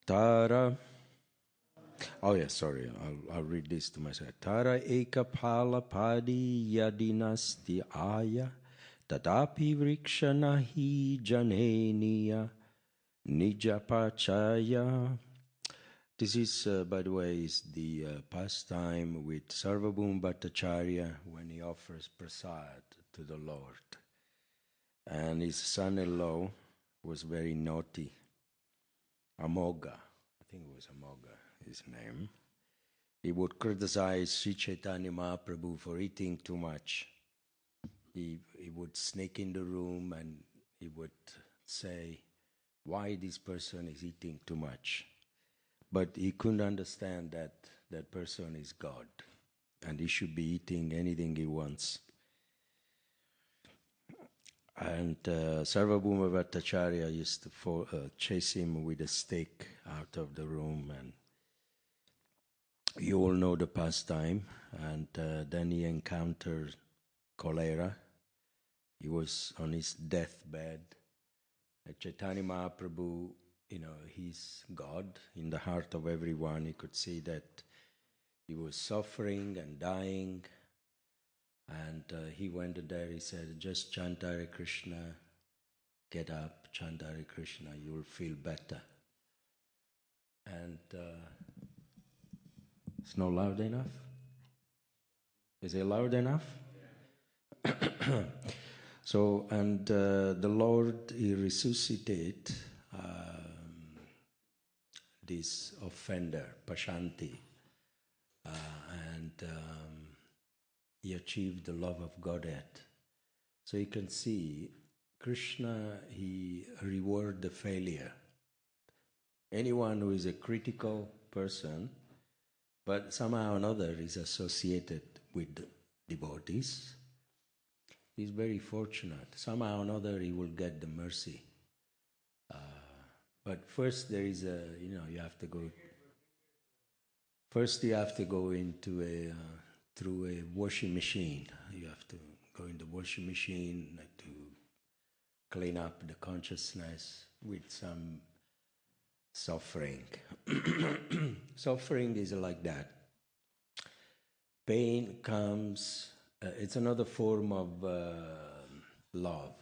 Tara. Oh yeah, sorry. I'll read this to myself. Tara ekapala padi yadinasti aya tadapi vrikshanahi janeniya nijapachaya. This is, by the way, is the pastime with Sarvabhauma Bhattacharya when he offers prasad to the Lord. And his son-in-law was very naughty. Amoga, I think it was Amoga, his name. He would criticize Sri Chaitanya Mahaprabhu for eating too much. He would sneak in the room and he would say, why this person is eating too much? But he couldn't understand that that person is God and he should be eating anything he wants. And Sarvabhauma Bhattacharya used to chase him with a stick out of the room, and you all know the pastime. And then he encountered cholera. He was on his deathbed. Chaitanya Mahaprabhu, he's God in the heart of everyone. He could see that he was suffering and dying. And he went there, he said, just chant Hare Krishna, get up, chant Hare Krishna, you will feel better. And it's not loud enough? Is it loud enough? So, and the Lord, he resuscitated this offender, Pashanti, and he achieved the love of Godhead. So you can see Krishna, he rewards the failure. Anyone who is a critical person, but somehow or another is associated with devotees, he's very fortunate. Somehow or another he will get the mercy. But first there is you have to go. First you have to go into through a washing machine. You have to go in the washing machine to clean up the consciousness with some suffering. Suffering is like that. Pain comes, it's another form of love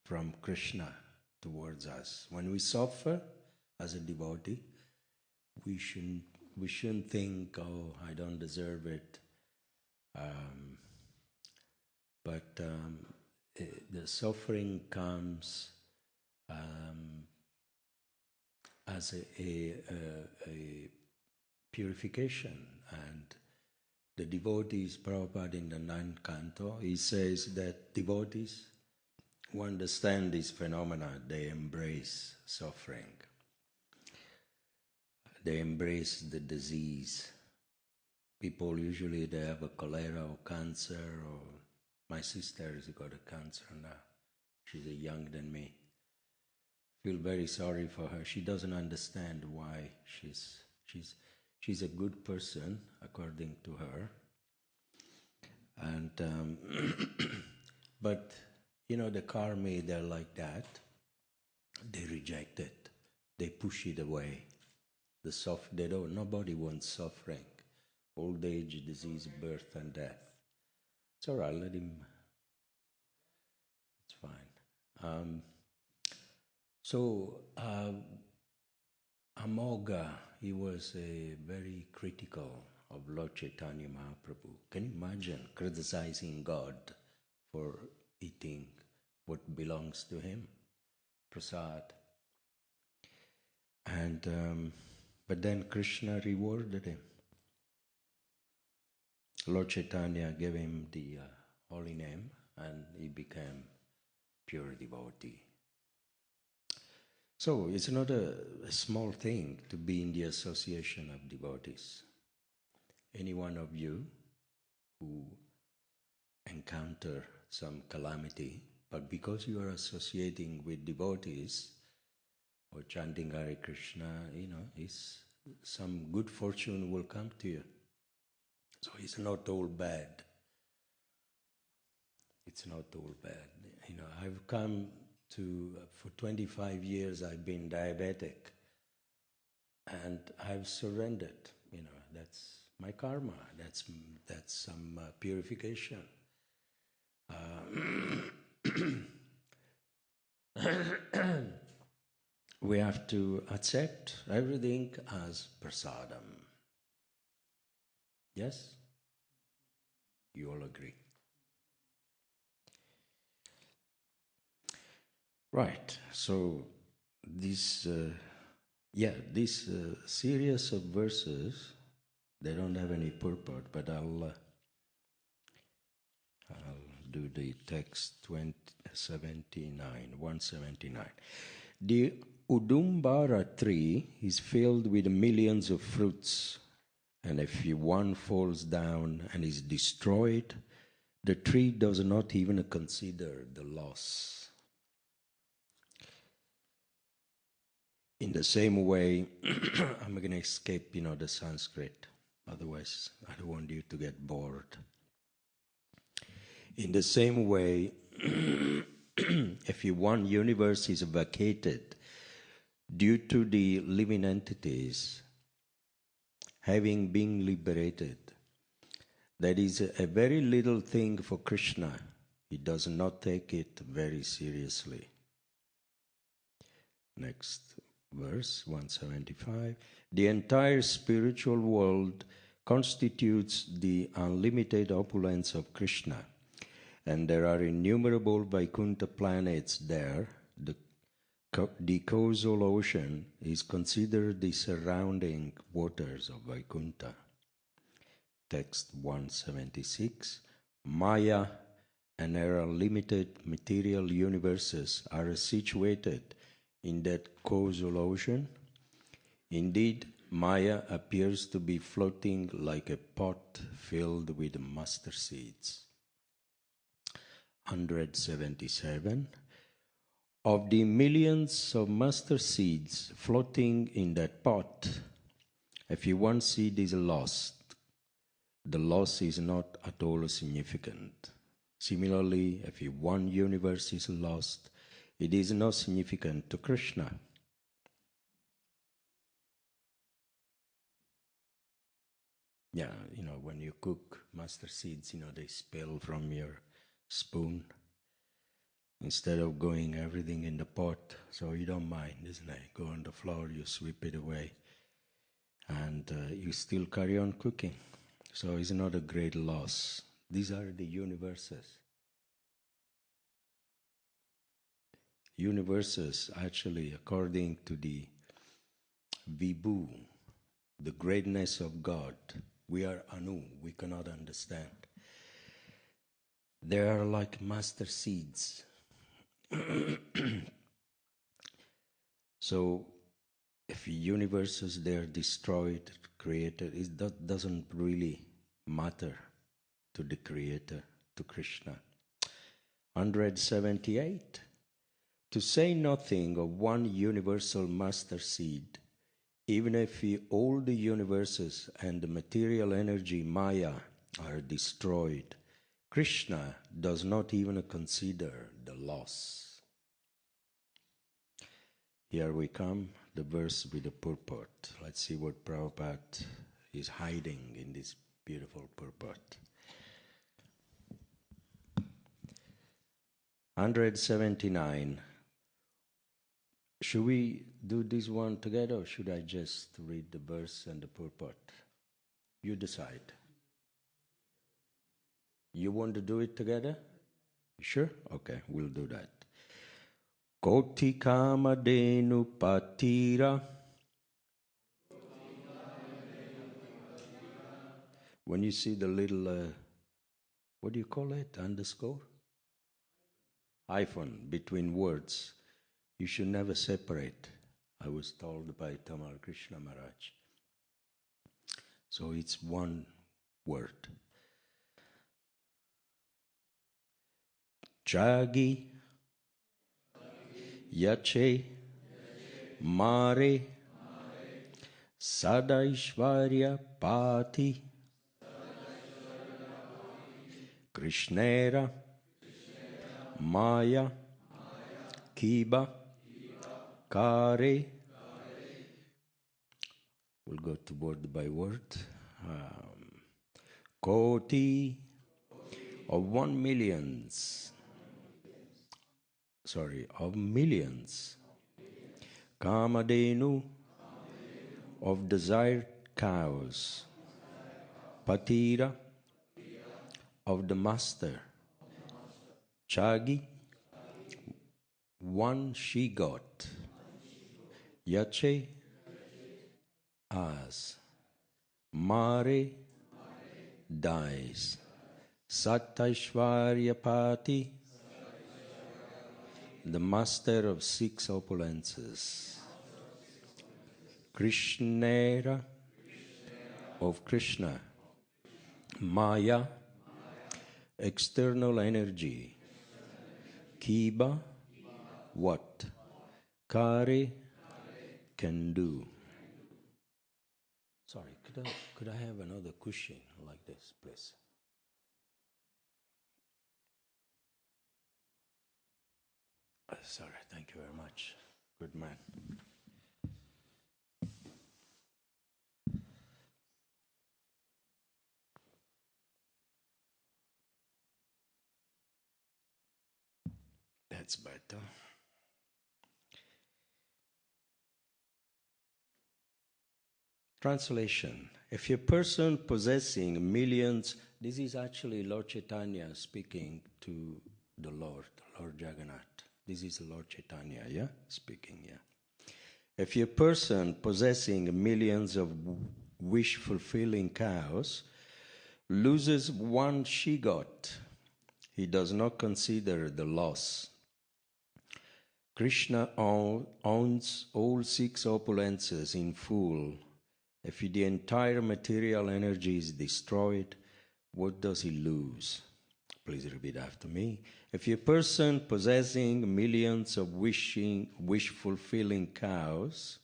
from Krishna towards us. When we suffer as a devotee, we shouldn't think, oh, I don't deserve it. But the suffering comes as a purification. And the devotees, Prabhupada in the 9th canto, he says that devotees who understand this phenomena, they embrace suffering. They embrace the disease. People usually, they have a cholera or cancer, or my sister has got a cancer now. She's younger than me. Feel very sorry for her. She doesn't understand why she's a good person according to her. And but the karma, they're like that. They reject it. They push it away. Nobody wants suffering. Old age, disease, birth, and death. It's all right. Let him. It's fine. So Amoga, he was very critical of Lord Chaitanya Mahaprabhu. Can you imagine criticizing God for eating what belongs to him? Prasad. And but then Krishna rewarded him. Lord Chaitanya gave him the holy name and he became pure devotee. So it's not a small thing to be in the association of devotees. Any one of you who encounter some calamity, but because you are associating with devotees or chanting Hare Krishna, some good fortune will come to you. So it's not all bad. It's not all bad. I've come to, for 25 years I've been diabetic. and I've surrendered. That's my karma. That's some purification. We have to accept everything as prasadam. Yes? You all agree? Right. So this series of verses, they don't have any purport, but I'll do the text 179. The Udumbara tree is filled with millions of fruits, and if one falls down and is destroyed, the tree does not even consider the loss. In the same way, I'm going to escape, the Sanskrit. Otherwise, I don't want you to get bored. In the same way, if one universe is vacated due to the living entities having been liberated, that is a very little thing for Krishna. He does not take it very seriously. Next verse, 175. The entire spiritual world constitutes the unlimited opulence of Krishna, and there are innumerable Vaikuntha planets there. The causal ocean is considered the surrounding waters of Vaikuntha. Text 176. Maya and her unlimited material universes are situated in that causal ocean. Indeed, Maya appears to be floating like a pot filled with mustard seeds. 177. Of the millions of mustard seeds floating in that pot, if one seed is lost, the loss is not at all significant. Similarly, if one universe is lost, it is not significant to Krishna. Yeah, when you cook mustard seeds, they spill from your spoon instead of going everything in the pot. So you don't mind, isn't it? Go on the floor, you sweep it away, and you still carry on cooking. So it's not a great loss. These are the universes. Universes, actually, according to the Vibhu, the greatness of God, we are Anu, we cannot understand. They are like mustard seeds. So, if universes they are destroyed, created, that doesn't really matter to the Creator, to Krishna. 178. To say nothing of one universal mustard seed, even if all the universes and the material energy Maya are destroyed, Krishna does not even consider the loss. Here we come, the verse with the purport. Let's see what Prabhupada is hiding in this beautiful purport. 179. Should we do this one together, or should I just read the verse and the purport? You decide. You want to do it together? You sure? Okay, we'll do that. Koti kama denu patira. When you see the little, what do you call it? Underscore? Hyphen between words. You should never separate. I was told by Tamal Krishna Maharaj. So it's one word. Jagi, Yache, Mare, Sadaishvarya Pati, Krishnera, Maya, Kiba, Kare, We'll go to word by word. Koti of millions. Kamadenu of desired cows. Patira of the master. Chagi, one she-goat. Yache, as. Mare, dies. Sattaishvaryapati, the master of 6 opulences. Krishnera, of Krishna. Maya, external energy. Kiba, what? Kare, can do. Sorry, could I have another cushion like this, please? Sorry, thank you very much. Good man. That's better. Translation. If a person possessing millions, this is actually Lord Chaitanya speaking to the Lord Jagannath. This is Lord Chaitanya, yeah? Speaking, yeah. If a person possessing millions of wish-fulfilling cows loses one she-goat, he does not consider the loss. Krishna owns all 6 opulences in full. If the entire material energy is destroyed, what does he lose? Please repeat after me. If a person possessing millions of wish-fulfilling cows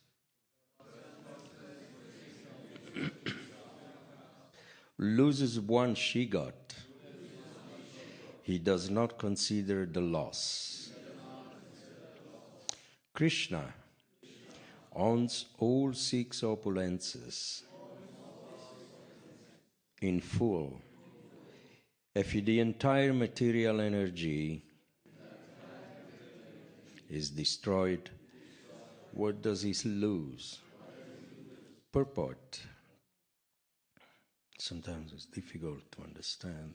loses one she-goat, he does not consider the loss. Krishna owns all 6 opulences in full. If the entire material energy is destroyed, what does he lose? Purport. Sometimes it's difficult to understand.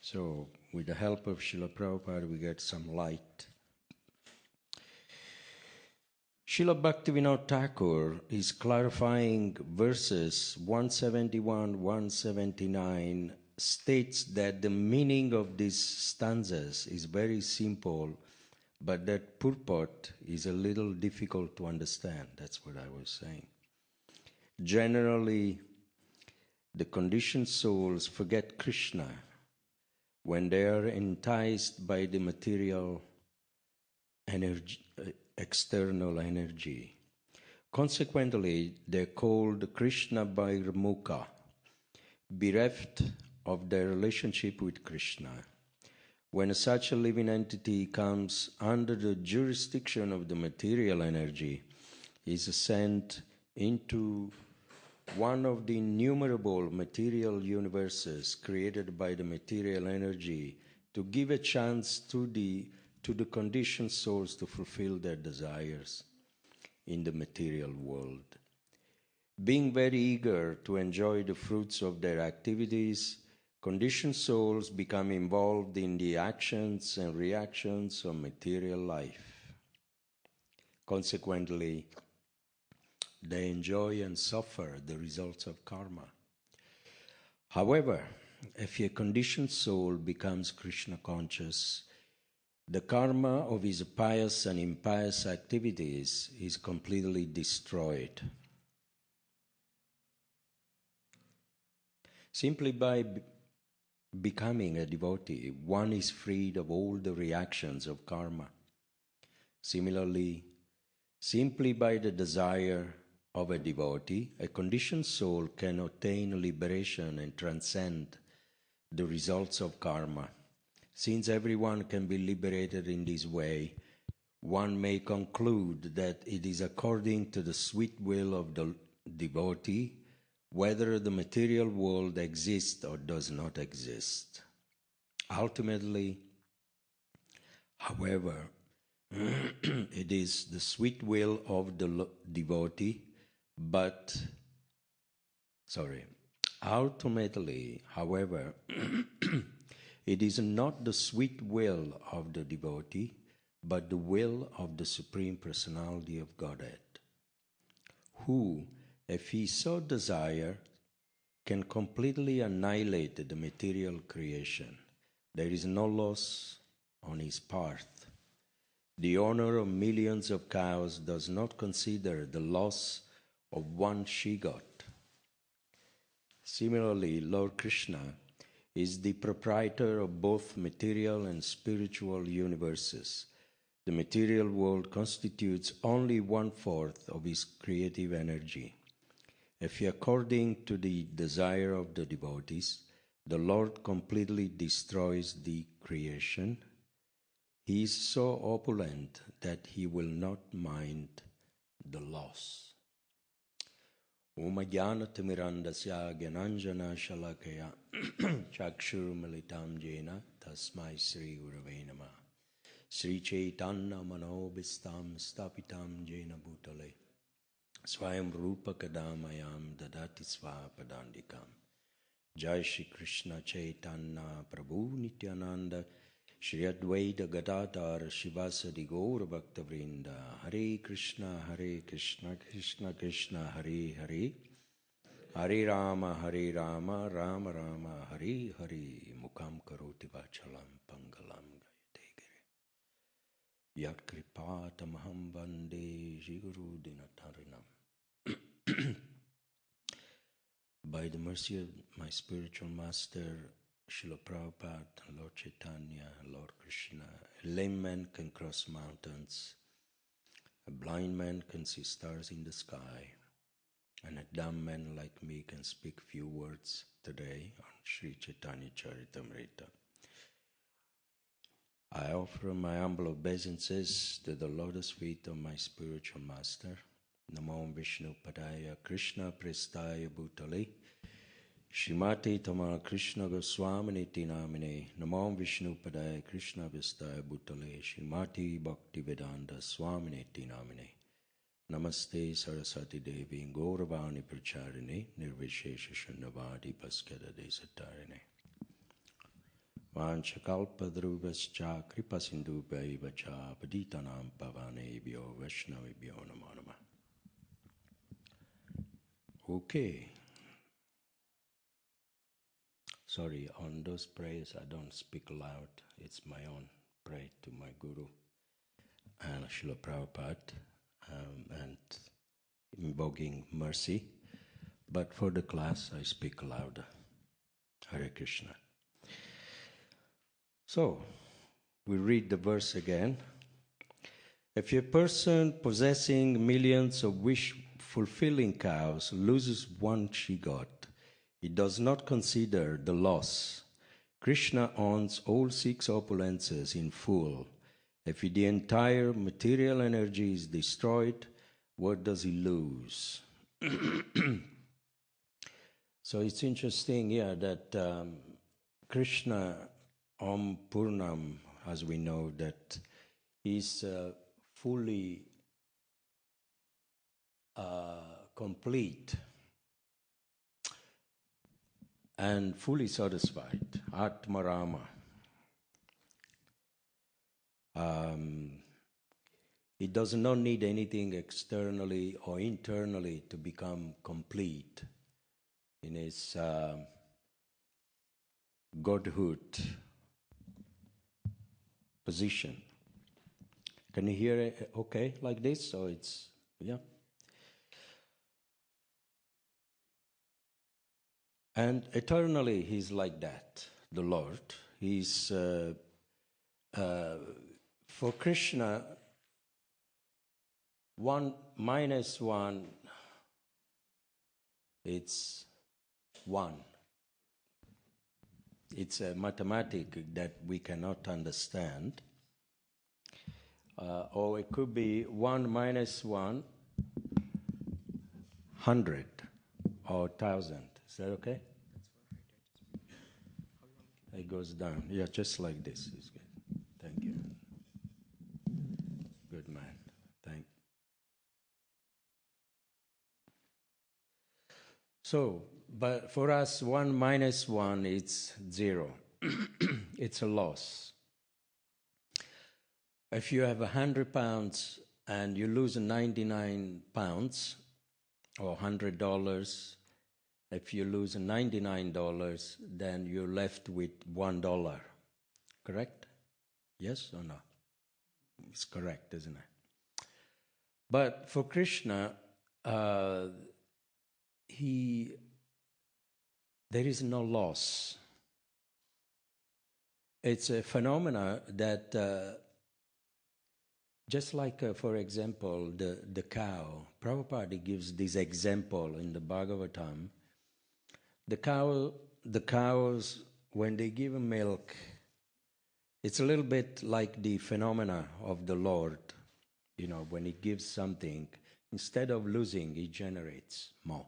So, with the help of Srila Prabhupada, we get some light. Srila Bhaktivinoda Thakur is clarifying verses 171, 179, states that the meaning of these stanzas is very simple, but that purport is a little difficult to understand. That's what I was saying. Generally, the conditioned souls forget Krishna when they are enticed by the material energy, external energy. Consequently, they're called Krishna Bhairmukha, bereft of their relationship with Krishna. When such a living entity comes under the jurisdiction of the material energy, is sent into one of the innumerable material universes created by the material energy to give a chance to the conditioned souls to fulfill their desires in the material world. Being very eager to enjoy the fruits of their activities, conditioned souls become involved in the actions and reactions of material life. Consequently, they enjoy and suffer the results of karma. However, if a conditioned soul becomes Krishna conscious, the karma of his pious and impious activities is completely destroyed. Simply by becoming a devotee, one is freed of all the reactions of karma. Similarly, simply by the desire of a devotee, a conditioned soul can attain liberation and transcend the results of karma. Since everyone can be liberated in this way, one may conclude that it is according to the sweet will of the devotee whether the material world exists or does not exist. Ultimately, however, it is the sweet will of the devotee, ultimately, however, it is not the sweet will of the devotee, but the will of the Supreme Personality of Godhead, who, if he so desire, can completely annihilate the material creation. There is no loss on his part. The owner of millions of cows does not consider the loss of one she-goat. Similarly, Lord Krishna is the proprietor of both material and spiritual universes. The material world constitutes only 1/4 of his creative energy. If according to the desire of the devotees, the Lord completely destroys the creation, he is so opulent that he will not mind the loss. Om Jnana-timirandasya Gyananjana Shalakaya Chakshurmilitam Jena Tasmai Sri Gurave Namah Sri Chaitanya Manobhistam Stapitam Jena Bhutale Swayam Rupa Kadamayam Dadati Svapadandikam. Jai Shri Krishna Chaitanya Prabhu Nityananda Shri Advaita Gadadhar Shivasadi Gaura Bhakta Vrinda. Hare Krishna Krishna Krishna Hare Hare Hare Rama Rama Rama Hare Hare. Mukam Karoti Vachalam Pangalam Gayate Gire Yat Kripatamaham Vande Jiguru Dinatarinam. By the mercy of my spiritual master, Srila Prabhupada, Lord Chaitanya, Lord Krishna, a lame man can cross mountains, a blind man can see stars in the sky, and a dumb man like me can speak few words today on Sri Chaitanya Charitamrita. I offer my humble obeisances to the lotus feet of my spiritual master. Namo Vishnu Padaya Krishna Prestaya Bhutale Shrimati Tama Krishna Goswaminiti Namine. Namo Vishnu Padaya Krishna Prestaya Bhutale Shrimati Bhakti Vedanta Swaminiti Namine. Namaste Saraswati Devi Gauravani Pracharini Nirvishesha Shunnavadi Paskada Desatarine. Vanchakalpadruvascha Kripasindubhaivacha Paditanam Pavanebhyo Vaishnavibhyo Namo Namah. Okay. Sorry, on those prayers I don't speak loud. It's my own prayer to my Guru and Srila Prabhupada and invoking mercy. But for the class I speak louder. Hare Krishna. So, we read the verse again. If a person possessing millions of wish-fulfilling cows loses one she-goat, he does not consider the loss. Krishna owns all 6 opulences in full. If the entire material energy is destroyed, what does he lose? So it's interesting here that Krishna Om Purnam, as we know, that is fully complete and fully satisfied. Atmarama. He does not need anything externally or internally to become complete in his godhood position. Can you hear it okay like this? So it's, yeah. And eternally he's like that, the Lord. He's, for Krishna, 1 minus 1, it's 1. It's a mathematic that we cannot understand. or it could be 1 minus 1, 100 or 1,000. Is that okay? It goes down. Yeah, just like this is good. Thank you. Good man. Thank. So, but for us, 1 minus 1, it's 0. It's a loss. If you have 100 pounds and you lose 99 pounds or $100, if you lose $99, then you're left with $1. Correct? Yes or no? It's correct, isn't it? But for Krishna, there is no loss. It's a phenomena that, just like, for example, the cow. Prabhupada gives this example in the Bhagavatam. The cows, when they give milk, it's a little bit like the phenomena of the Lord. You know, when he gives something, instead of losing, he generates more.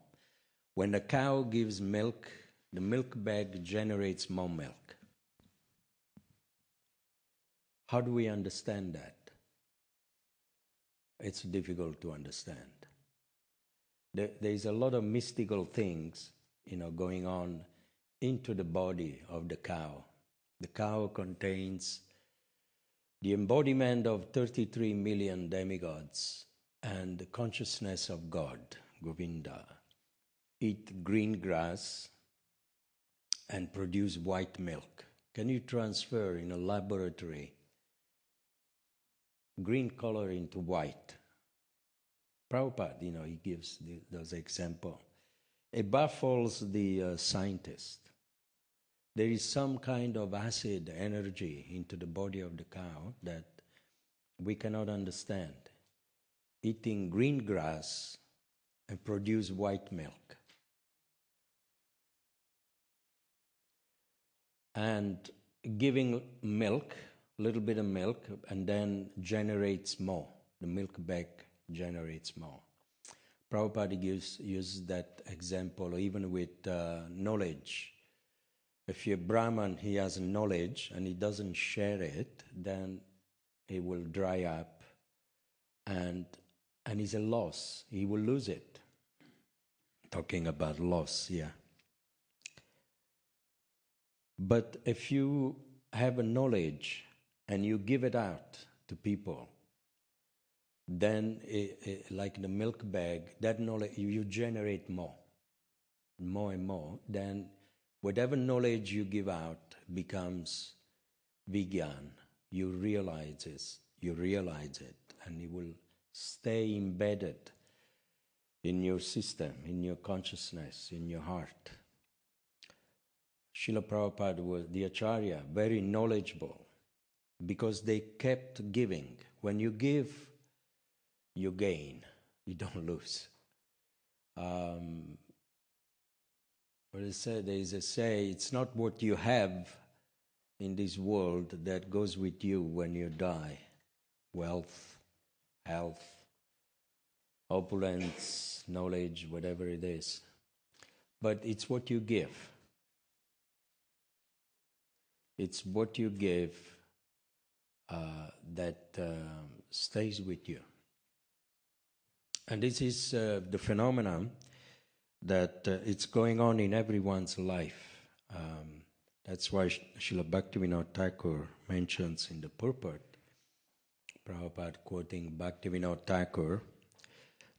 When the cow gives milk, the milk bag generates more milk. How do we understand that? It's difficult to understand. There's a lot of mystical things, going on into the body of the cow. The cow contains the embodiment of 33 million demigods and the consciousness of God, Govinda. Eat green grass and produce white milk. Can you transfer in a laboratory green color into white? Prabhupada, he gives those examples. It baffles the scientist. There is some kind of acid energy into the body of the cow that we cannot understand. Eating green grass and produce white milk. And giving milk, a little bit of milk, and then generates more. The milk bag generates more. Prabhupada uses that example even with knowledge. If you're Brahman, he has knowledge and he doesn't share it, then it will dry up and it's a loss. He will lose it. Talking about loss, yeah. But if you have a knowledge and you give it out to people, then like the milk bag, that knowledge, you generate more and more. Then whatever knowledge you give out becomes Vigyan. You realize it, and it will stay embedded in your system, in your consciousness, in your heart. Srila Prabhupada was the Acharya, very knowledgeable, because they kept giving. When you give, you gain, you don't lose. There is a say, it's not what you have in this world that goes with you when you die. Wealth, health, opulence, knowledge, whatever it is. But it's what you give. It's what you give that stays with you. And this is the phenomenon that it's going on in everyone's life. That's why Srila Bhaktivinoda Thakur mentions in the purport, Prabhupada quoting Bhaktivinoda Thakur,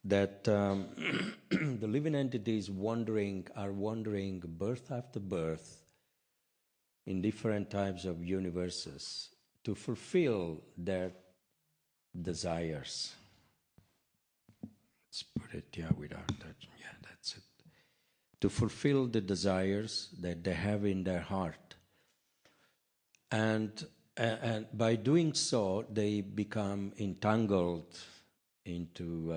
that the living entities are wandering birth after birth in different types of universes to fulfill their desires. Let's put it without that. Yeah, that's it. To fulfill the desires that they have in their heart. And by doing so, they become entangled into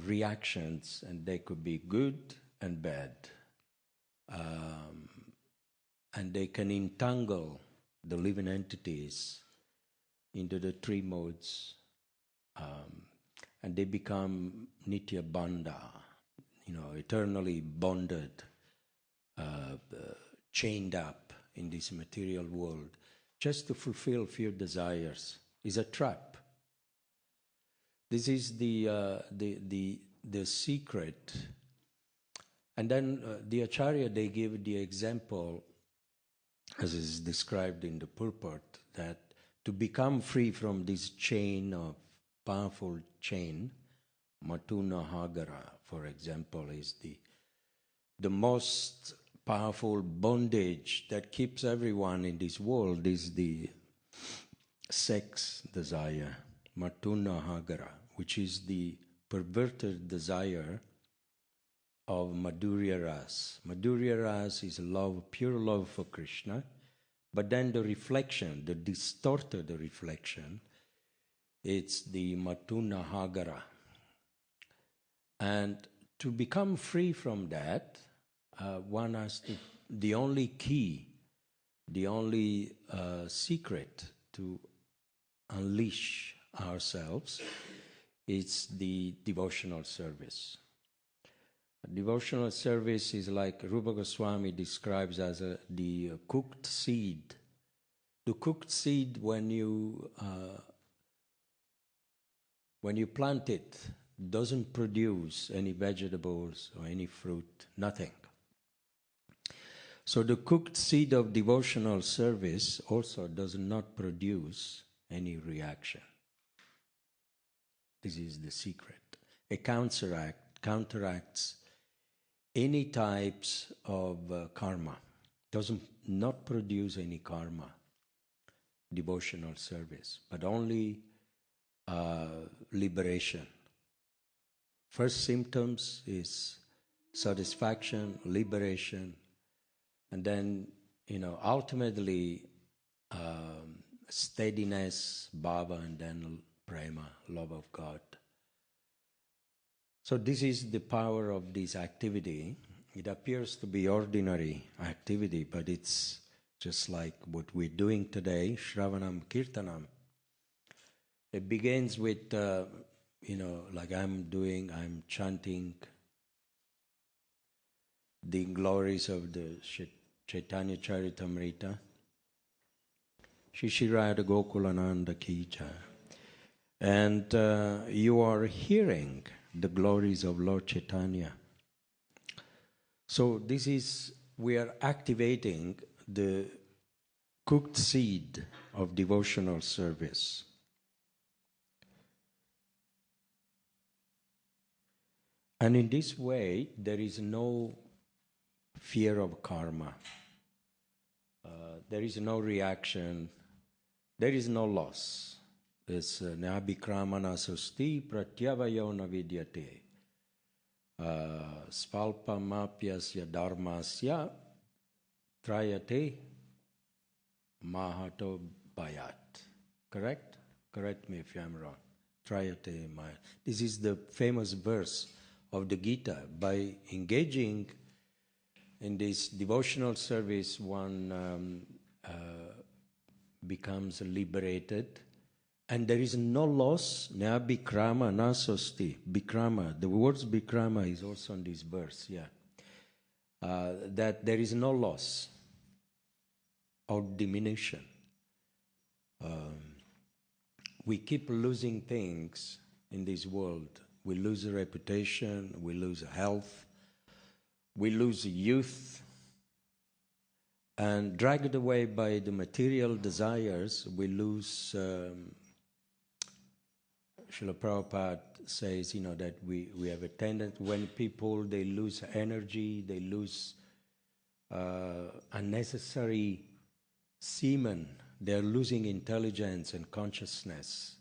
reactions, and they could be good and bad. And they can entangle the living entities into the three modes, and they become nitya bandha, eternally bonded, chained up in this material world, just to fulfill few desires, is a trap. This is the secret. And then the Acharya, they give the example, as is described in the purport, that to become free from this chain of powerful chain, Matuna Hagara, for example, is the most powerful bondage that keeps everyone in this world is the sex desire, Matuna Hagara, which is the perverted desire of Madhurya Ras. Madhurya Ras is love, pure love for Krishna, but then the reflection, the distorted reflection, it's the Matuna Hagara. And to become free from that, one has to, the only key, the only secret to unleash ourselves is the devotional service. Devotional service is like Rupa Goswami describes as the cooked seed. The cooked seed, when you plant it, doesn't produce any vegetables or any fruit, nothing. So the cooked seed of devotional service also does not produce any reaction. This is the secret. It counteracts any types of karma, doesn't not produce any karma, devotional service, but only liberation. First symptoms is satisfaction, liberation, and then, ultimately steadiness, bhava, and then prema, love of God. So this is the power of this activity. It appears to be ordinary activity, but it's just like what we're doing today, Shravanam Kirtanam. It begins with, like I'm chanting the glories of the Chaitanya Charitamrita. Shishirada Gokulananda Ki Jai. And you are hearing the glories of Lord Chaitanya. So we are activating the cooked seed of devotional service. And in this way, there is no fear of karma. There is no reaction. There is no loss. This Nabhikramana Susti Pratyavayo Navidyate Spalpamapyasya Dharmasya Trayate Mahato Bayat. Correct? Correct me if I'm wrong. Trayate Mahat. This is the famous verse of the Gita. By engaging in this devotional service, one becomes liberated, and there is no loss. Na bikrama na sosti. Bikrama. The words bikrama is also in this verse. Yeah, that there is no loss or diminution. We keep losing things in this world. We lose reputation. We lose health. We lose youth. And dragged away by the material desires, we lose, Srila Prabhupada says, that we have a tendency, when people, they lose energy, they lose unnecessary semen, they're losing intelligence and consciousness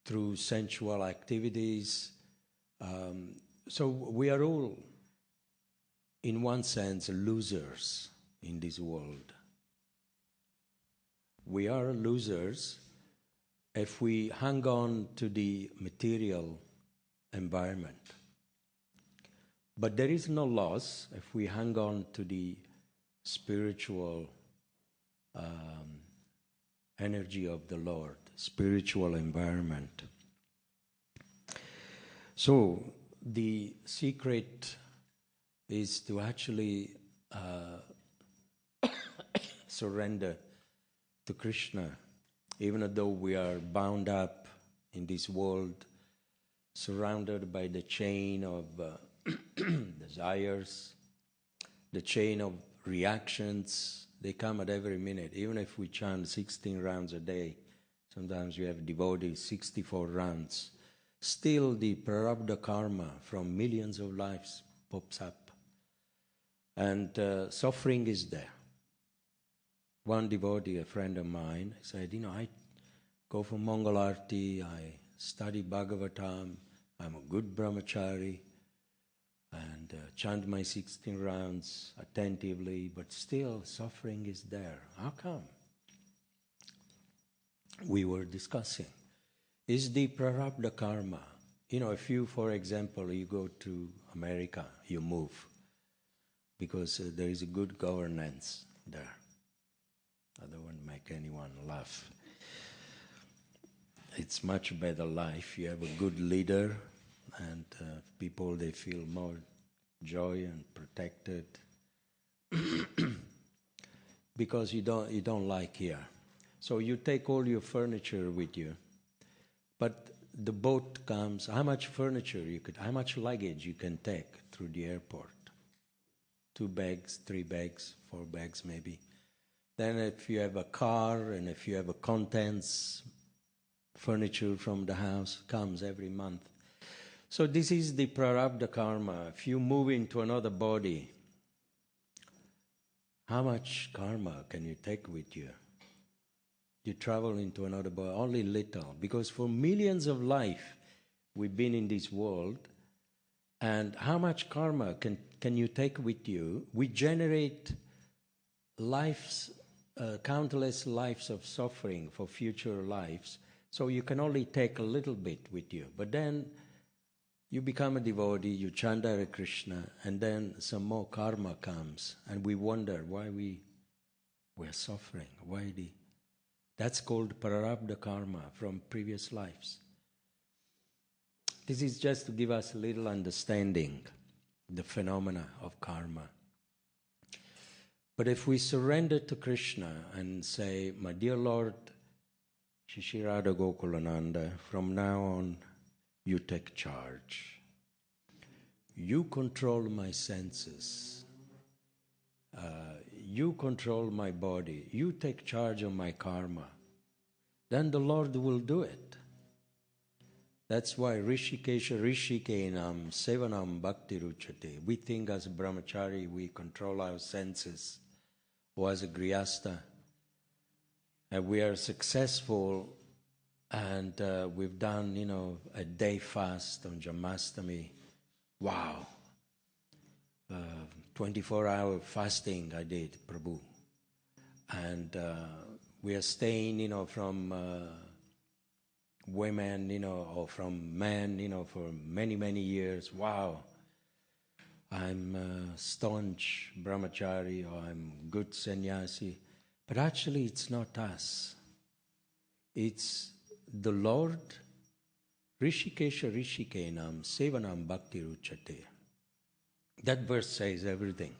through sensual activities. So we are all, in one sense, losers in this world. We are losers if we hang on to the material environment. But there is no loss if we hang on to the spiritual energy of the Lord, spiritual environment. So the secret is to actually surrender to Krishna, even though we are bound up in this world, surrounded by the chain of desires, the chain of reactions. They come at every minute. Even if we chant 16 rounds a day, sometimes we have devotees 64 rounds, still the prarabdha karma from millions of lives pops up. And suffering is there. One devotee, a friend of mine, said, I go for Mangalarti, I study Bhagavatam, I'm a good brahmachari, and chant my 16 rounds attentively, but still suffering is there. How come? We were discussing, is the prarabdha karma, if you, for example, you go to America, you move, because there is a good governance there. I don't want to make anyone laugh. It's much better life. You have a good leader, and people, they feel more joy and protected because you don't like here. So you take all your furniture with you, but the boat comes. How much furniture how much luggage you can take through the airport? 2 bags, 3 bags, 4 bags maybe. Then if you have a car and if you have a contents, furniture from the house comes every month. So this is the prarabdha karma. If you move into another body, how much karma can you take with you? You travel into another body, only little. Because for millions of life, we've been in this world, and how much karma can you take with you? We generate lives, countless lives of suffering for future lives, so you can only take a little bit with you. But then you become a devotee, you chant Hare Krishna, and then some more karma comes, and we wonder why we're suffering. That's called prarabdha karma from previous lives. This is just to give us a little understanding the phenomena of karma. But if we surrender to Krishna and say, my dear Lord, Shishirada Gokulananda, from now on, you take charge. You control my senses. You control my body. You take charge of my karma. Then the Lord will do it. That's why Rishikesha Rishikenam Sevanam Bhakti Ruchate. We think as a brahmachari we control our senses, or as a grihastha, and we are successful, and we've done, a day fast on Janmashtami. Wow. 24-hour fasting I did, Prabhu. And we are staying, from women, or from men, for many, many years. Wow. I'm a staunch brahmachari, or I'm good sannyasi. But actually it's not us. It's the Lord. Rishikesha Rishikenam Sevanam Bhakti Ruchate. That verse says everything.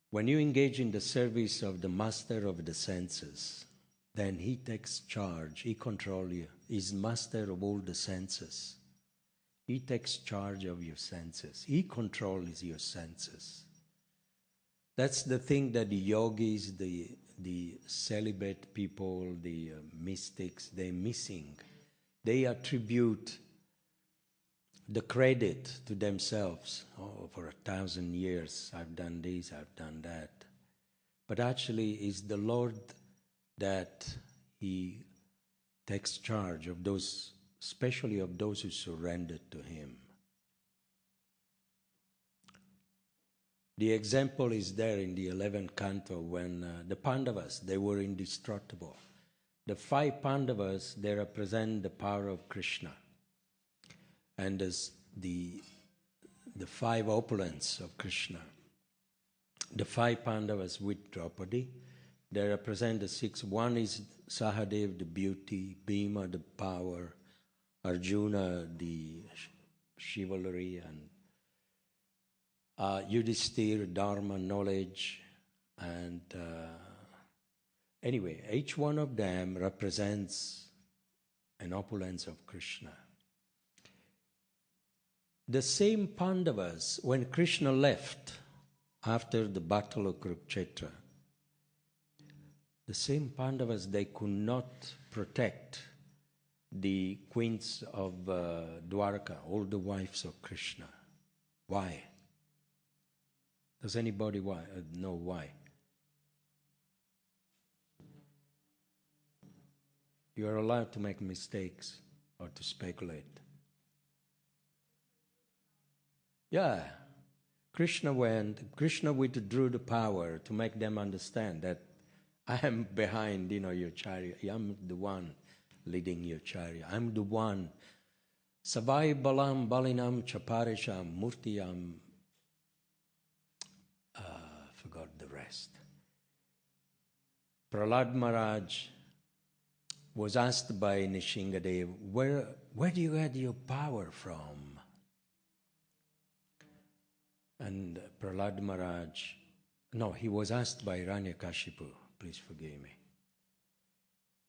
When you engage in the service of the master of the senses, then he takes charge, he controls you. He's master of all the senses. He takes charge of your senses. He controls your senses. That's the thing that the yogis, the celibate people, the mystics, they're missing. They attribute the credit to themselves. Oh, for 1,000 years I've done this, I've done that. But actually it's the Lord that he takes charge of those, especially of those who surrendered to him. The example is there in the 11th canto when the Pandavas, they were indestructible. The 5 Pandavas, they represent the power of Krishna. And as the 5 opulence of Krishna. the 5 Pandavas with Draupadi. They represent the 6. One is Sahadev, the beauty, Bhima, the power, Arjuna, the chivalry, and Yudhishthira, Dharma, knowledge, and anyway, each one of them represents an opulence of Krishna. The same Pandavas, when Krishna left after the battle of Kurukshetra, the same Pandavas, they could not protect the queens of Dwarka, all the wives of Krishna. Why? Does anybody know why? You are allowed to make mistakes or to speculate. Yeah. Krishna withdrew the power to make them understand that I am behind, your chariot. I'm the one leading your chariot. I'm the one. Savai balam balinam chaparisham murtiyam. Forgot the rest. Prahlad Maharaj was asked by Nishingadev, where do you get your power from? And Prahlad Maharaj, he was asked by Hiranyakashipu, please forgive me.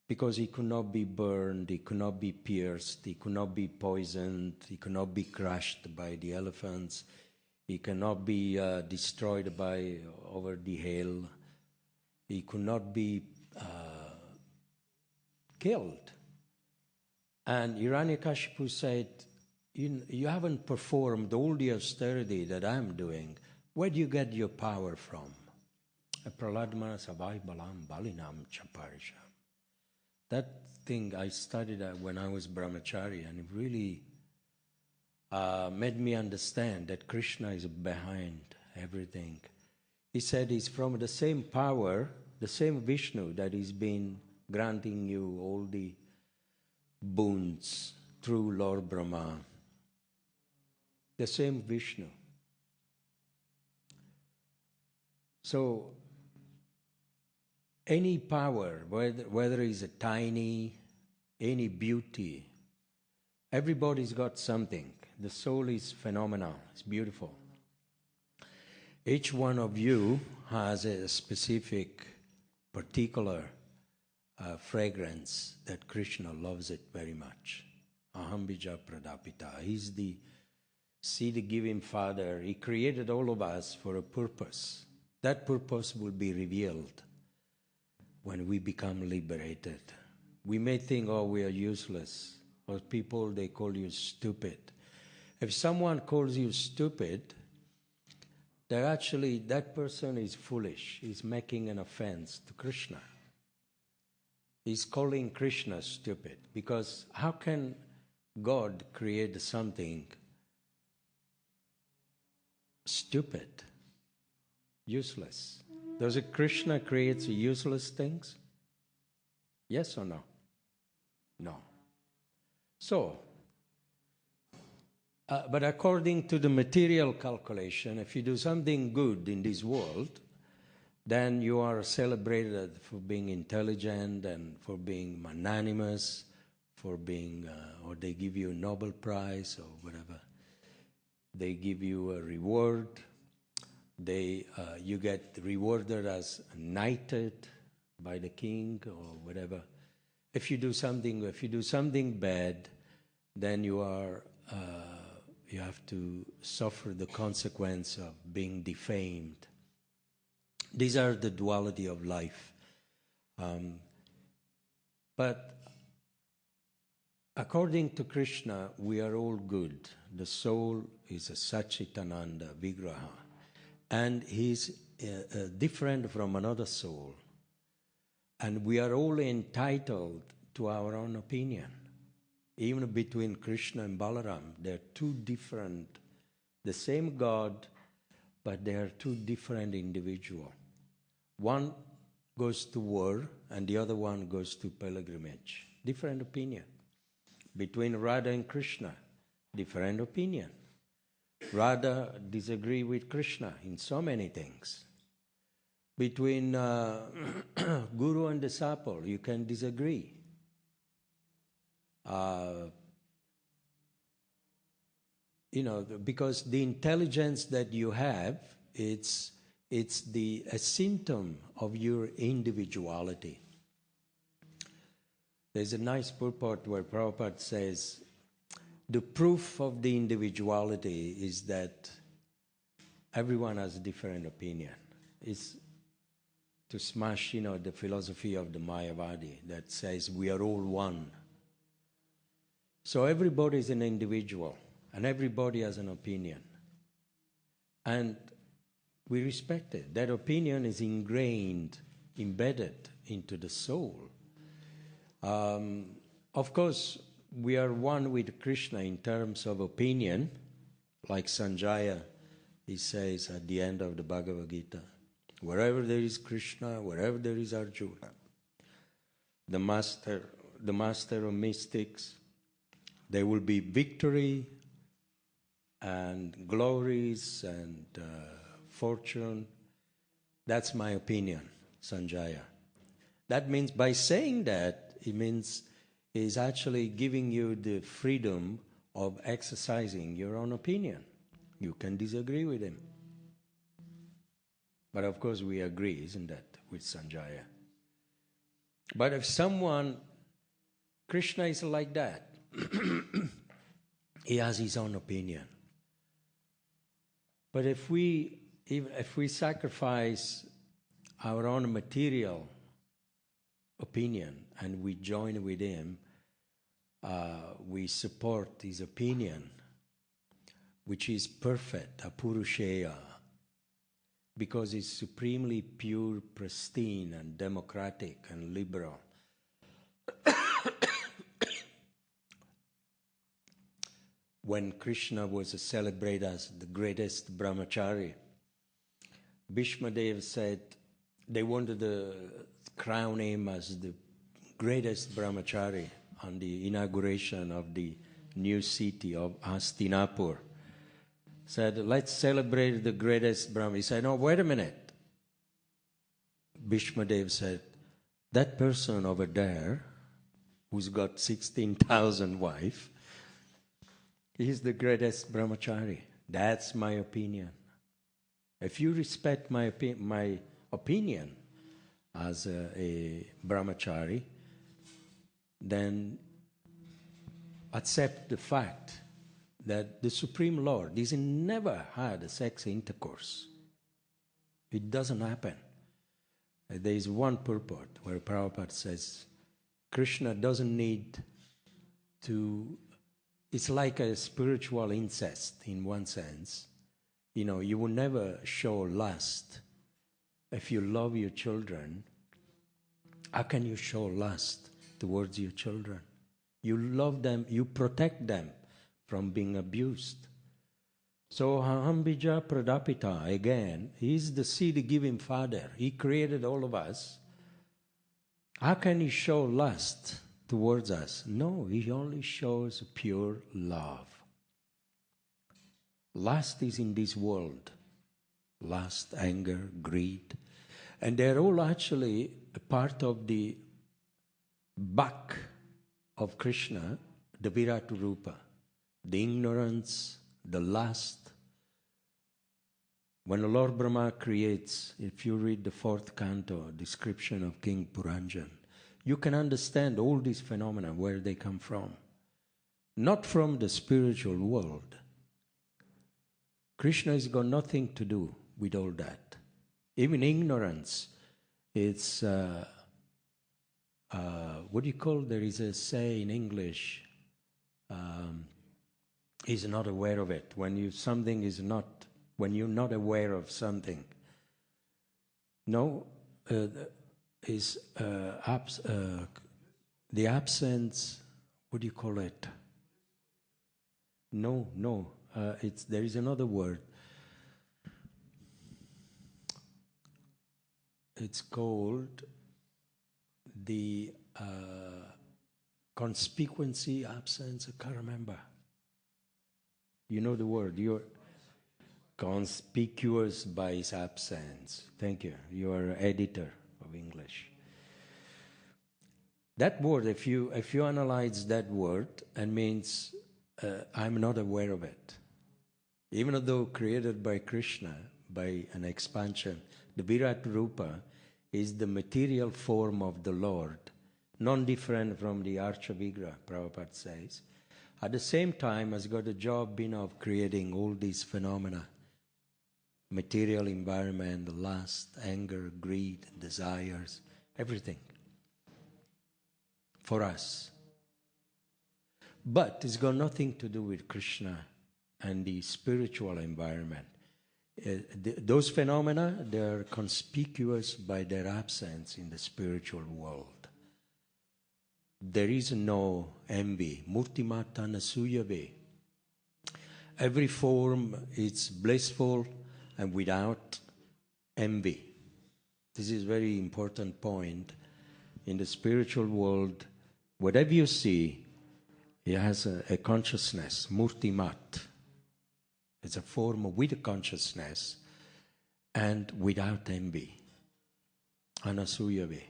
Because he could not be burned, he could not be pierced, he could not be poisoned, he could not be crushed by the elephants, he cannot be destroyed over the hail, he could not be killed. And Hiranyakashipu said, you haven't performed all the austerity that I'm doing. Where do you get your power from? Prahlad Maharaj Savai Balam Balinam Chaparisham. That thing I studied when I was brahmachari, and it really made me understand that Krishna is behind everything. He said he's from the same power, the same Vishnu that has been granting you all the boons through Lord Brahma. The same Vishnu. So, any power, whether it's a tiny, any beauty, everybody's got something. The soul is phenomenal. It's beautiful. Each one of you has a specific, particular fragrance that Krishna loves it very much. Aham bija pradapita. He's the seed-giving Father. He created all of us for a purpose. That purpose will be revealed when we become liberated. We may think, we are useless. Or people, they call you stupid. If someone calls you stupid, that person is foolish. He's making an offense to Krishna. He's calling Krishna stupid. Because how can God create something stupid, useless? Does Krishna create useless things? Yes or no? No. So, but according to the material calculation, if you do something good in this world, then you are celebrated for being intelligent and for being magnanimous, for being, or they give you a Nobel Prize or whatever. They give you a reward. You get rewarded as knighted by the king or whatever. If you do something bad, then you have to suffer the consequence of being defamed. These are the duality of life. But according to Krishna, we are all good. The soul is a Satchitananda Vigraha. And he's different from another soul. And we are all entitled to our own opinion. Even between Krishna and Balaram, they're two different, the same God, but they are two different individuals. One goes to war and the other one goes to pilgrimage. Different opinion. Between Radha and Krishna, different opinion. Radha disagree with Krishna in so many things. Between guru and disciple, you can disagree. Because the intelligence that you have, it's a symptom of your individuality. There's a nice purport where Prabhupada says, the proof of the individuality is that everyone has a different opinion. It's to smash, the philosophy of the Mayavadi that says we are all one. So everybody is an individual, and everybody has an opinion. And we respect it. That opinion is ingrained, embedded into the soul. Of course, we are one with Krishna in terms of opinion, like Sanjaya, he says at the end of the Bhagavad Gita. Wherever there is Krishna, wherever there is Arjuna, the master of mystics, there will be victory and glories and fortune. That's my opinion, Sanjaya. That means by saying that, it means he's actually giving you the freedom of exercising your own opinion. You can disagree with him. But of course we agree, isn't that, with Sanjaya? But if Krishna is like that. He has his own opinion. But if we sacrifice our own material opinion and we join with him, we support his opinion, which is perfect, apurusheya, because it's supremely pure, pristine, and democratic and liberal. When Krishna was celebrated as the greatest brahmachari, Bhishmadev said they wanted to crown him as the greatest brahmachari on the inauguration of the new city of Hastinapur. Said, let's celebrate the greatest brahmachari. He said, no, wait a minute. Bhishmadev said, that person over there, who's got 16,000 wives, he's the greatest brahmachari. That's my opinion. If you respect my opinion as a brahmachari, then accept the fact that the Supreme Lord has never had a sex intercourse. It doesn't happen. There is one purport where Prabhupada says, Krishna doesn't need to. It's like a spiritual incest in one sense. You will never show lust. If you love your children, how can you show lust towards your children? You love them, you protect them from being abused. So Ahambija Pradapita, again, he's the seed-giving father. He created all of us. How can he show lust towards us? No, he only shows pure love. Lust is in this world. Lust, anger, greed. And they're all actually a part of the back of Krishna, the Virat Rupa. The ignorance, the lust. When the Lord Brahma creates, if you read the 4th canto, description of King Puranjan, you can understand all these phenomena, where they come from. Not from the spiritual world. Krishna has got nothing to do with all that. Even ignorance, it's, what do you call, there is a say in English, is not aware of it. When you're not aware of something. No, is the absence, what do you call it? No, there is another word. It's called the conspicuency, absence, I can't remember. You know the word. conspicuous by his absence. Thank you. You are editor of English. That word, if you analyze that word, it means I'm not aware of it. Even though created by Krishna, by an expansion, the Virat Rupa is the material form of the Lord, non-different from the Archa Vigraha, Prabhupada says. At the same time, has got a job of creating all these phenomena, material environment, lust, anger, greed, desires, everything for us. But it's got nothing to do with Krishna and the spiritual environment. Those phenomena, they are conspicuous by their absence in the spiritual world. There is no envy. Murtimata nasuyave. Every form is blissful and without envy. This is a very important point. In the spiritual world, whatever you see, it has a consciousness, murtimat. It's a form with a consciousness and without envy. Anasuyave.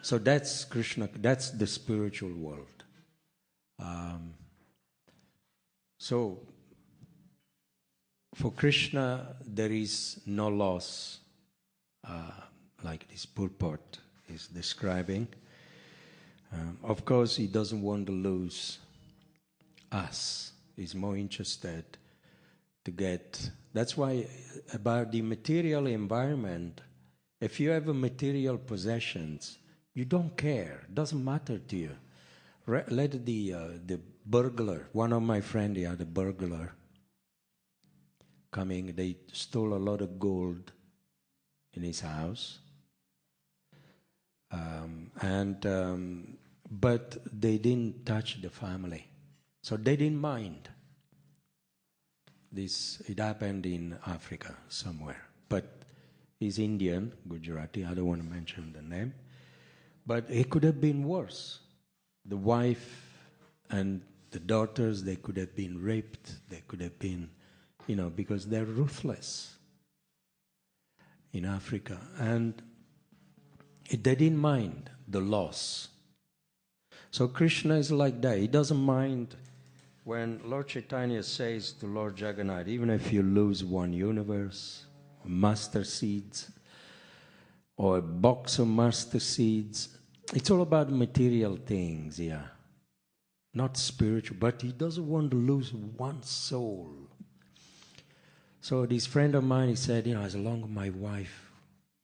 So that's Krishna, that's the spiritual world. So for Krishna, there is no loss, like this purport is describing. Of course, he doesn't want to lose us. He's more interested to get... That's why about the material environment, if you have material possessions, you don't care. It doesn't matter to you. Let the burglar, one of my friends, he had a burglar coming. They stole a lot of gold in his house. But they didn't touch the family. So they didn't mind. It happened in Africa somewhere. But he's Indian, Gujarati, I don't want to mention the name. But it could have been worse. The wife and the daughters, they could have been raped. They could have been, because they're ruthless in Africa. And they didn't mind the loss. So Krishna is like that. He doesn't mind when Lord Chaitanya says to Lord Jagannath, even if you lose one universe, master seeds, or a box of master seeds, it's all about material things, yeah. Not spiritual, but he doesn't want to lose one soul. So this friend of mine, he said, as long as my wife,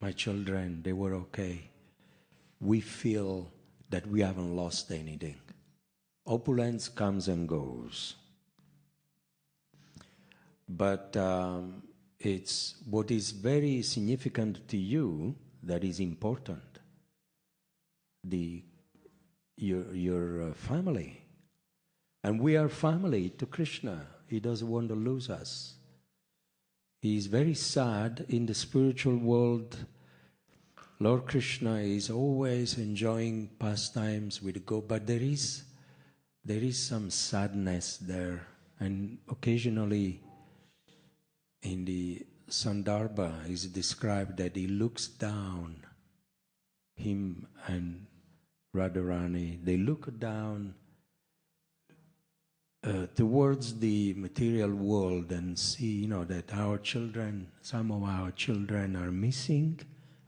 my children, they were okay, we feel that we haven't lost anything. Opulence comes and goes. But it's what is very significant to you that is important. Your family. And we are family to Krishna. He doesn't want to lose us. He is very sad in the spiritual world. Lord Krishna is always enjoying pastimes with God, but there is some sadness there. And occasionally in the Sandarbha is described that he looks down, him and Radharani, they look down towards the material world and see, that our children, some of our children are missing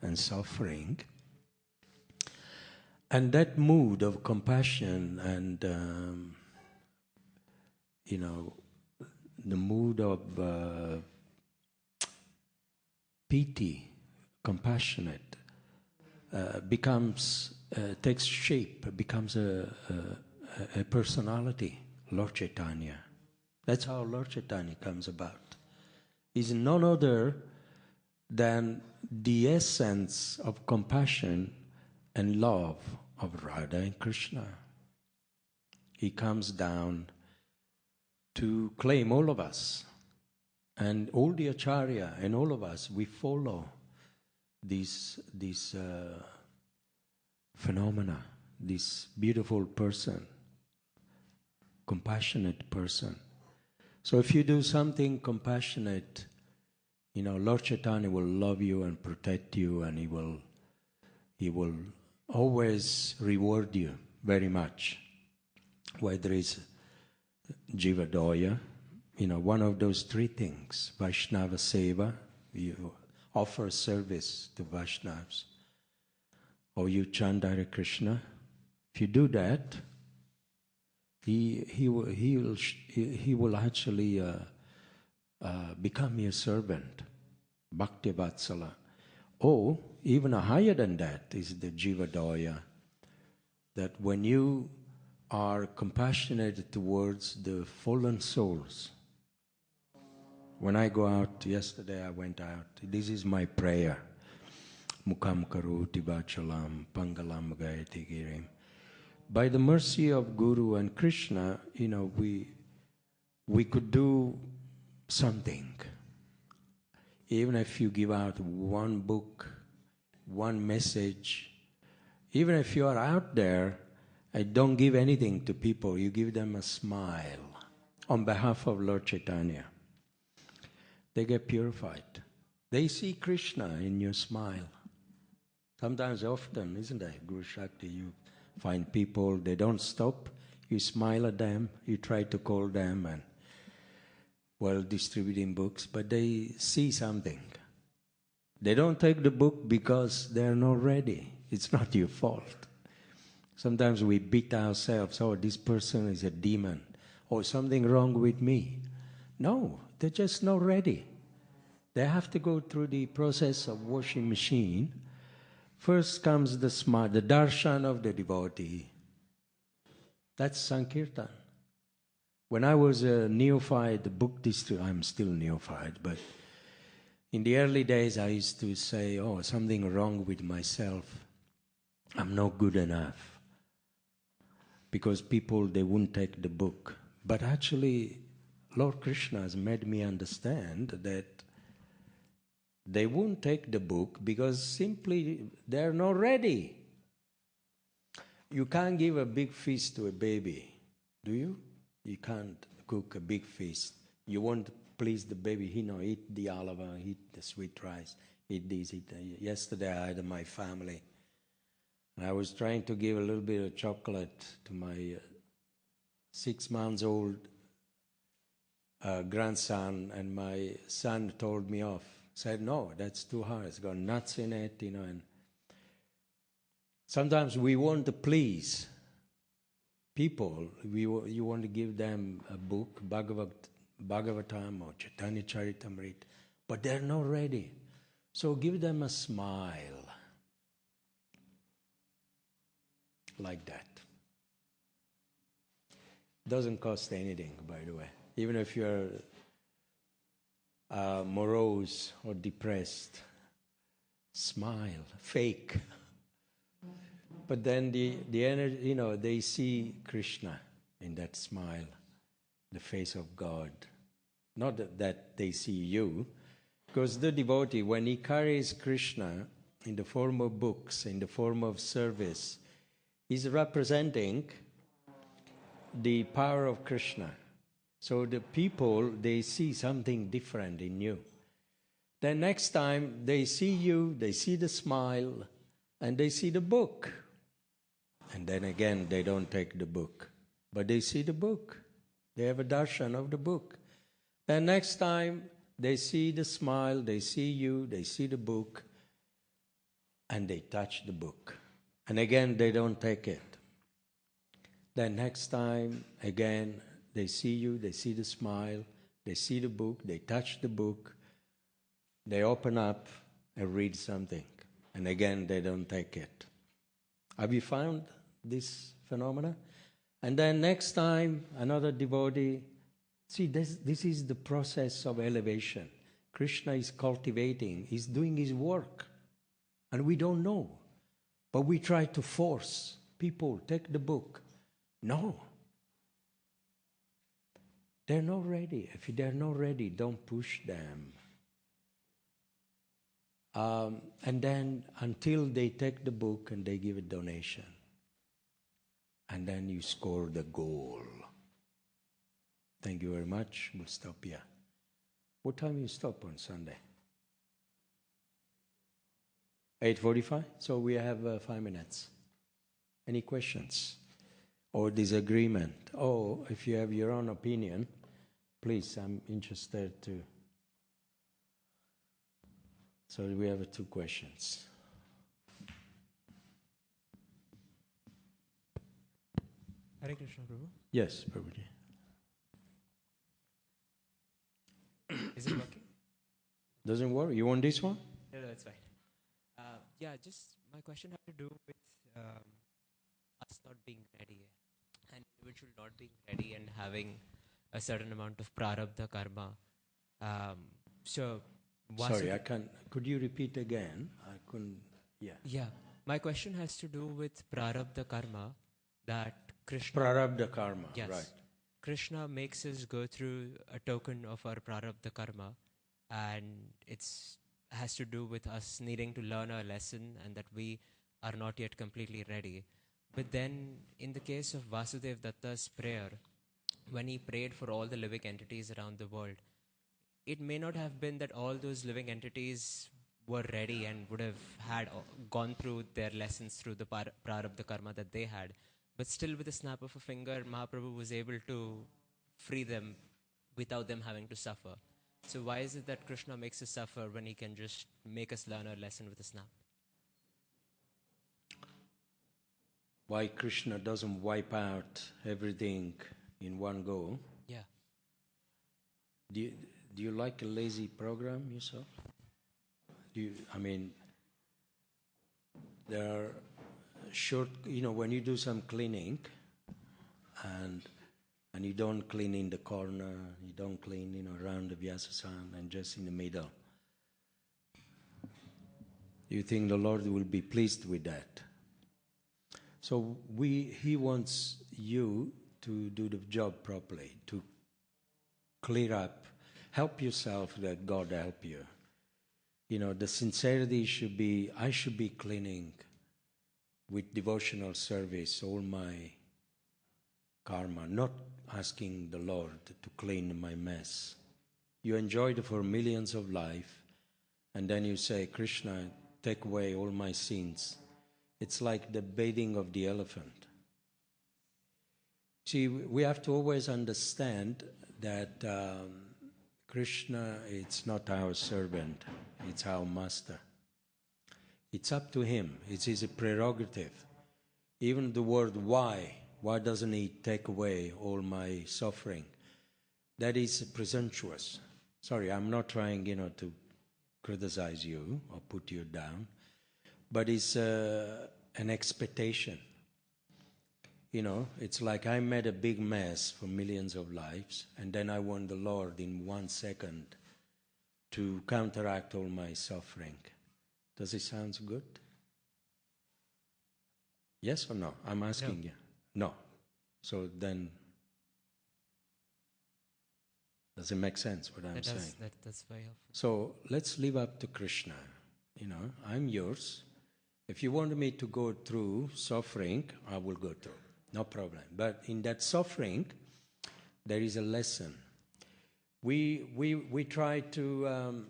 and suffering. And that mood of compassion and, the mood of pity, compassionate, takes shape, becomes a personality, Lord Chaitanya. That's how Lord Chaitanya comes about. He's none other than the essence of compassion and love of Radha and Krishna. He comes down to claim all of us. And all the Acharya and all of us, we follow this phenomena, this beautiful person, compassionate person, So if you do something compassionate, Lord Chaitanya will love you and protect you, and he will always reward you very much. Whether it's Jiva Doya, one of those three things, Vaishnava Seva, you offer service to Vaishnavas, or you chant Hare Krishna. If you do that, he will actually become your servant, Bhakti Vatsala. Or even higher than that is the Jiva Doya, that when you are compassionate towards the fallen souls. When I go out, yesterday I went out, this is my prayer. Mukham karoti vachalam pangalam gayati girim. By the mercy of Guru and Krishna, we could do something. Even if you give out one book, one message, even if you are out there, I don't give anything to people, you give them a smile on behalf of Lord Chaitanya. They get purified. They see Krishna in your smile. Sometimes, often, isn't it? Guru Shakti, you find people, they don't stop. You smile at them, you try to call them and, distributing books, but they see something. They don't take the book because they're not ready. It's not your fault. Sometimes we beat ourselves, oh, this person is a demon, or something wrong with me. No, they're just not ready. They have to go through the process of washing machine. First comes the smart, the darshan of the devotee. That's Sankirtan. When I was a neophyte, the book district, I'm still neophyte, but in the early days I used to say, oh, something wrong with myself. I'm not good enough. Because people, they wouldn't take the book. But actually, Lord Krishna has made me understand that they won't take the book because simply they're not ready. You can't give a big feast to a baby, do you? You can't cook a big feast. You won't please the baby. Eat the alava, eat the sweet rice, eat this, eat that. Yesterday I had my family. And I was trying to give a little bit of chocolate to my 6 months old grandson, and my son told me off. Said, no, that's too hard. It's got nuts in it, and sometimes we want to please people. You want to give them a book, Bhagavatam or Chaitanya Charitamrita, but they're not ready. So give them a smile. Like that. Doesn't cost anything, by the way. Even if you're morose or depressed, smile, fake. But then the energy, they see Krishna in that smile, the face of God. Not that they see you, because the devotee, when he carries Krishna in the form of books, in the form of service, is representing the power of Krishna. So the people, they see something different in you. Then next time they see you, they see the smile, and they see the book. And then again, they don't take the book, but they see the book. They have a darshan of the book. Then next time, they see the smile, they see you, they see the book, and they touch the book. And again, they don't take it. Then next time, again, they see you, they see the smile, they see the book, they touch the book, they open up and read something. And again, they don't take it. Have you found this phenomena? And then next time, another devotee. See, this is the process of elevation. Krishna is cultivating, he's doing his work. And we don't know. But we try to force people, take the book. No. They're not ready. If they're not ready, don't push them. And then until they take the book and they give a donation. And then you score the goal. Thank you very much. We'll stop here. What time you stop on Sunday? 8:45? So we have 5 minutes. Any questions or disagreement? Or if you have your own opinion, please, I'm interested to. So we have 2 questions. Hare Krishna, Prabhu. Yes, Prabhuji. Is it working? Doesn't work? You want this one? No, that's fine. Yeah, just my question had to do with us not being ready, an individual not being ready and having a certain amount of prarabdha karma. Sorry, I can't. Could you repeat again? I couldn't. Yeah. Yeah, my question has to do with prarabdha karma that Krishna. Prarabdha karma, Yes. right. Krishna makes us go through a token of our prarabdha karma, and it's has to do with us needing to learn our lesson and that we are not yet completely ready. But then, in the case of Vasudev Datta's prayer, when he prayed for all the living entities around the world, it may not have been that all those living entities were ready and would have had gone through their lessons through the prarabdha karma that they had. But still, with a snap of a finger, Mahaprabhu was able to free them without them having to suffer. So why is it that Krishna makes us suffer when he can just make us learn our lesson with a snap? Why Krishna doesn't wipe out everything in one go? Yeah. Do you like a lazy program yourself? There are short, when you do some cleaning and you don't clean in the corner, you don't clean, around the Vyasasana and just in the middle. You think the Lord will be pleased with that? So He wants you to do the job properly, to clear up, help yourself that God help you. The sincerity should be, I should be cleaning with devotional service all my karma, not asking the Lord to clean my mess. You enjoyed for millions of life, and then you say, Krishna, take away all my sins. It's like the bathing of the elephant. See, we have to always understand that Krishna, it's not our servant, it's our master. It's up to him, it's his prerogative. Even the word why doesn't he take away all my suffering? That is presumptuous. Sorry, I'm not trying, to criticize you or put you down, but it's an expectation. It's like I made a big mess for millions of lives, and then I want the Lord in 1 second to counteract all my suffering. Does it sound good? Yes or no? I'm asking you. No. So then, does it make sense what I'm saying? That's very helpful. So let's live up to Krishna. I'm yours. If you want me to go through suffering, I will go through. No problem. But in that suffering, there is a lesson. We try to,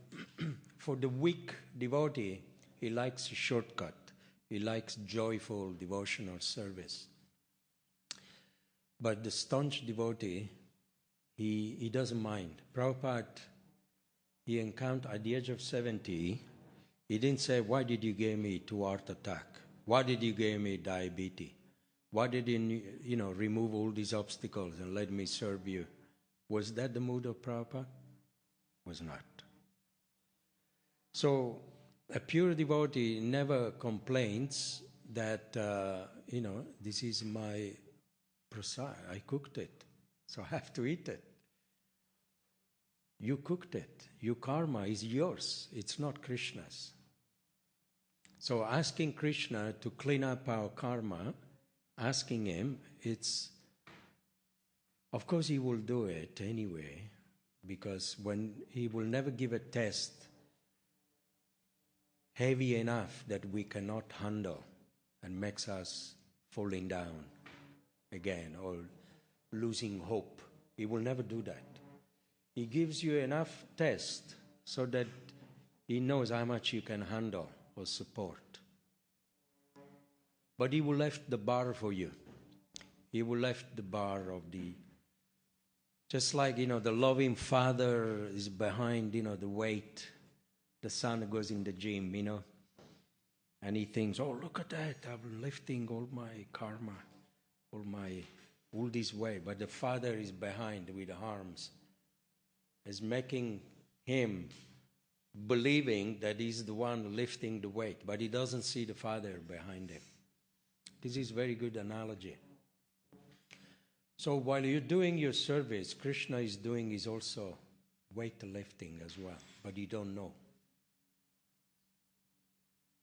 for the weak devotee, he likes a shortcut. He likes joyful devotional service. But the staunch devotee, he doesn't mind. Prabhupada, he encountered at the age of 70, he didn't say, why did you give me 2 heart attack? Why did you give me diabetes? Why did you, remove all these obstacles and let me serve you? Was that the mood of Prabhupada? Was not. So a pure devotee never complains that, this is my prasad. I cooked it, so I have to eat it. You cooked it. Your karma is yours. It's not Krishna's. So asking Krishna to clean up our karma, asking him, of course he will do it anyway, because when he will never give a test heavy enough that we cannot handle and makes us falling down again or losing hope He will never do that. He gives you enough test so that he knows how much you can handle or support. But he will lift the bar for you. He will lift the bar of the, just like, the loving father is behind, the weight. The son goes in the gym, and he thinks, oh, look at that, I'm lifting all my karma, all this weight. But the father is behind with the arms, is making him believing that he's the one lifting the weight, but he doesn't see the father behind him. This is a very good analogy. So while you're doing your service, Krishna is doing is also weightlifting as well, but you don't know.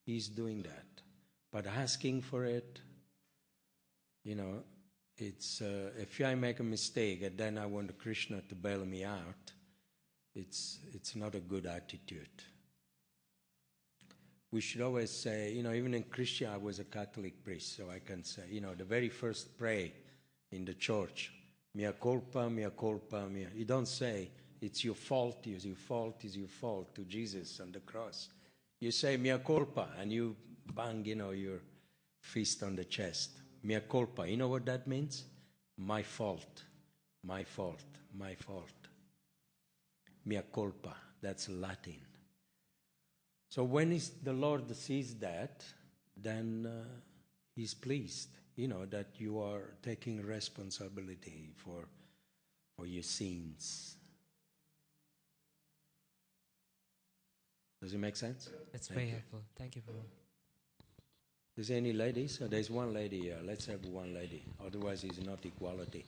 He's doing that. But asking for it, it's if I make a mistake and then I want Krishna to bail me out, it's not a good attitude. We should always say, even in Christian, I was a Catholic priest, so I can say, the very first pray in the church, mea culpa, mea culpa, mea. You don't say, it's your fault, it's your fault, it's your fault to Jesus on the cross. You say, mea culpa, and you bang, your fist on the chest. Mea culpa, you know what that means? My fault, my fault, my fault. Mea culpa, that's Latin. So when the Lord sees that, then he's pleased, that you are taking responsibility for your sins. Does it make sense? That's very helpful. Thank you, Prabhu. Is there any ladies? Oh, there's one lady here. Let's have one lady. Otherwise, it's not equality.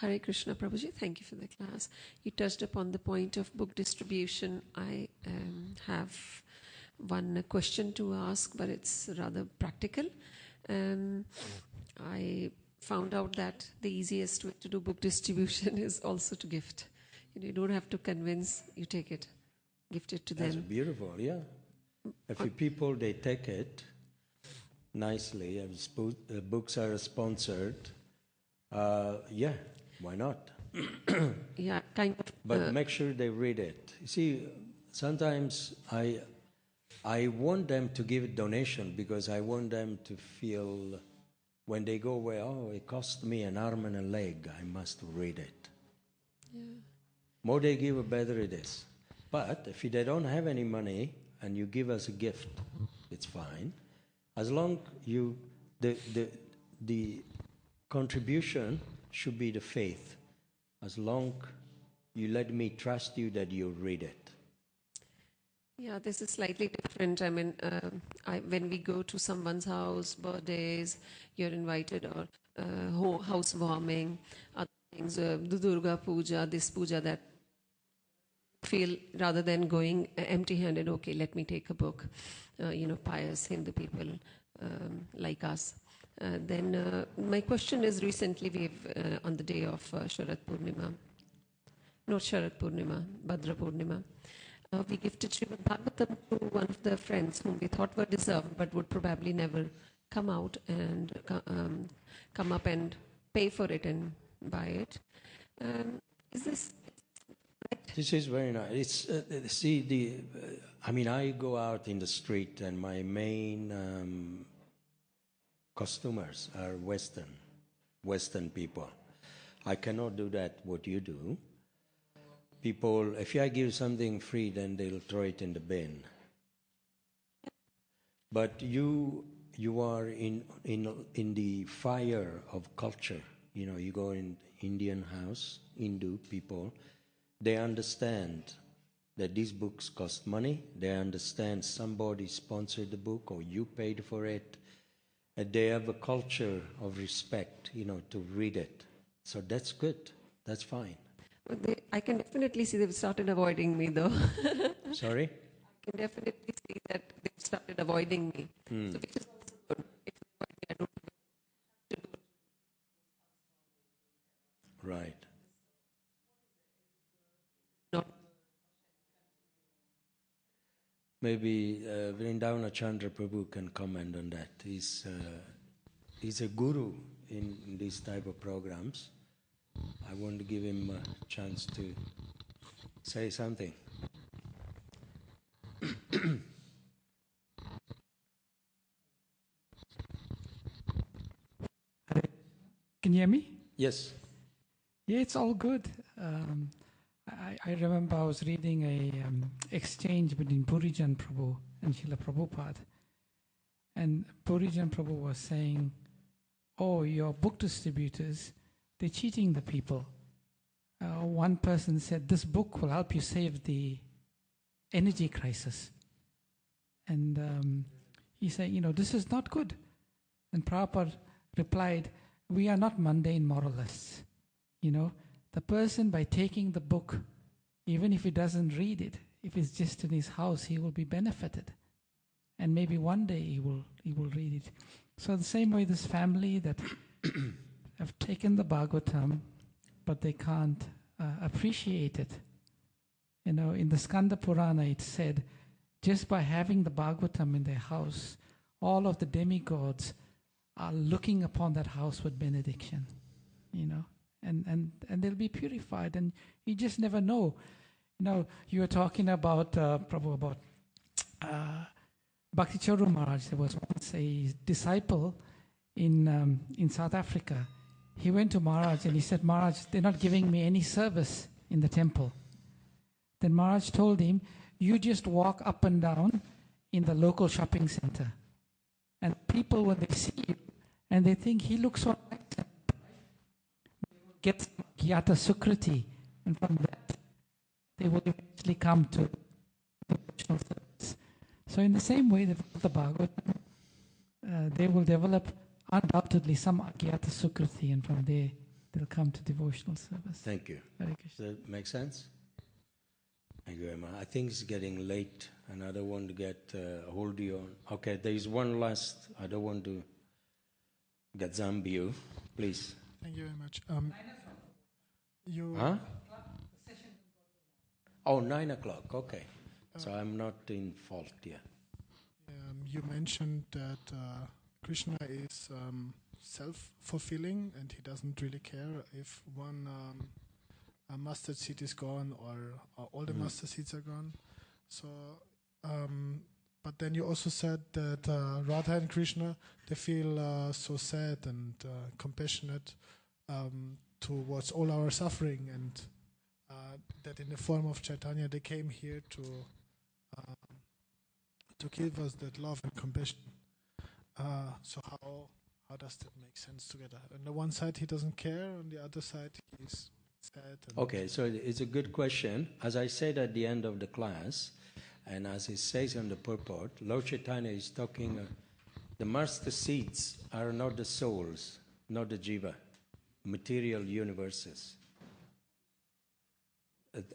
Hare Krishna, Prabhuji. Thank you for the class. You touched upon the point of book distribution. I have one question to ask, but it's rather practical. I found out that the easiest way to do book distribution is also to gift. You don't have to convince, you take it, gift it to them. That's beautiful, yeah. If people, they take it nicely, if books are sponsored, yeah, why not? Yeah, kind of. But make sure they read it. You see, sometimes I want them to give a donation because I want them to feel when they go away, oh, it cost me an arm and a leg, I must read it. Yeah. More they give, the better it is. But if they don't have any money and you give us a gift, it's fine. As long the contribution should be the faith. As long you let me trust you that you'll read it. Yeah, this is slightly different. I mean, when we go to someone's house, birthdays, you're invited, or housewarming, other things, the Durga Puja, this puja, that feel rather than going empty-handed, okay, let me take a book, pious Hindu people like us. Then my question is, recently we've, on the day of Sharad Purnima, not Sharad Purnima, Bhadra Purnima, we gifted Srimad Bhagavatam to one of the friends whom we thought were deserved but would probably never come out and come up and pay for it and buy it. Is this right? This is very nice. I go out in the street and my main customers are Western people. I cannot do that what you do. People, if I give something free, then they'll throw it in the bin. But you are in the fire of culture. You go in Indian house, Hindu people, they understand that these books cost money. They understand somebody sponsored the book or you paid for it. And they have a culture of respect, to read it. So that's good. That's fine. I can definitely see they've started avoiding me, though. Sorry? I can definitely see that they've started avoiding me. So which is also good. If they avoid me, I don't have to do it. Right. Not. Maybe Vrindavana Chandra Prabhu can comment on that. he's a guru in these type of programs. I want to give him a chance to say something. Can you hear me? Yes. Yeah, it's all good. I remember I was reading a exchange between Purijan Prabhu and Srila Prabhupada. And Purijan Prabhu was saying, oh, your book distributors, they're cheating the people. One person said, this book will help you save the energy crisis. And he said, this is not good. And Prabhupada replied, we are not mundane moralists. The person, by taking the book, even if he doesn't read it, if it's just in his house, he will be benefited. And maybe one day he will read it. So the same way this family that have taken the Bhagavatam, but they can't appreciate it. In the Skanda Purana it said, just by having the Bhagavatam in their house, all of the demigods are looking upon that house with benediction, and they'll be purified, and you just never know. You were talking about, Prabhu, about Bhakti Charu Maharaj. There was once a disciple in South Africa. He went to Maharaj and he said, Maharaj, they're not giving me any service in the temple. Then Maharaj told him, you just walk up and down in the local shopping center. And people, when they see you, and they think he looks so nice, they will get some Gyata Sukriti, and from that, they will eventually come to devotional service. So in the same way that the Bhagavatam, they will develop undoubtedly some Gyata Sukriti, and from there, they'll come to devotional service. Thank you. Hare Does Krishna. that make sense? Thank you very much. I think it's getting late, and I don't want to get hold you on. Okay, there is one last. I don't want to get Zambio. Please. Thank you very much. You Huh? Oh, 9 o'clock. Okay. So I'm not in fault here. you mentioned that Krishna is self-fulfilling and he doesn't really care if one a mustard seed is gone or all the mustard seeds are gone. So, but then you also said that Radha and Krishna, they feel so sad and compassionate towards all our suffering, and that in the form of Chaitanya they came here to give us that love and compassion. So how does that make sense together? On the one side he doesn't care, on the other side he's sad. Okay, so it's a good question. As I said at the end of the class, and as it says on the purport, Lord Chaitanya is talking, the master seeds are not the souls, not the jiva, material universes.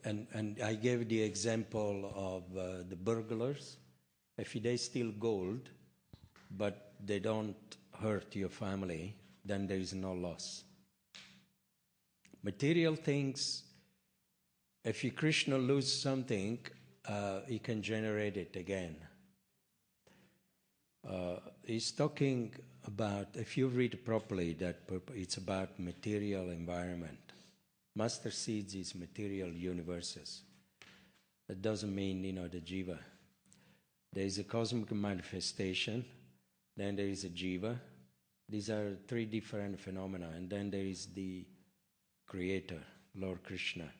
And I gave the example of the burglars. If they steal gold, but they don't hurt your family, then there is no loss. Material things, if Krishna loses something, he can generate it again. He's talking about, if you read properly, that it's about material environment. Master seeds is material universes. That doesn't mean, the jiva. There is a cosmic manifestation, then there is a jiva. These are three different phenomena, and then there is the Creator, Lord Krishna,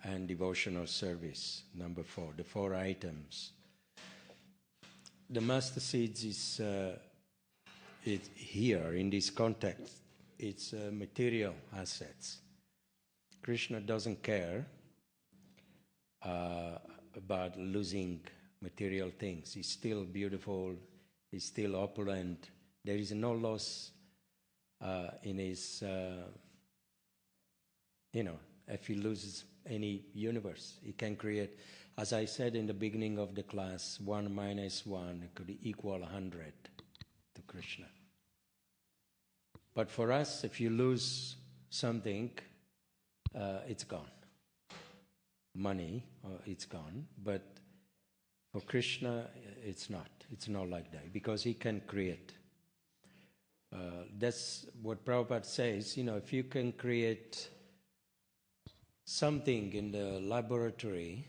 and devotional service, number 4, the 4 items. The master seeds is here in this context. It's material assets. Krishna doesn't care about losing material things. He's still beautiful. He's still opulent. There is no loss in his, if he loses any universe, he can create. As I said in the beginning of the class, 1 minus 1 could equal 100 to Krishna. But for us, if you lose something, it's gone. Money, it's gone. But for Krishna, it's not. It's not like that, because he can create. That's what Prabhupada says. If you can create something in the laboratory,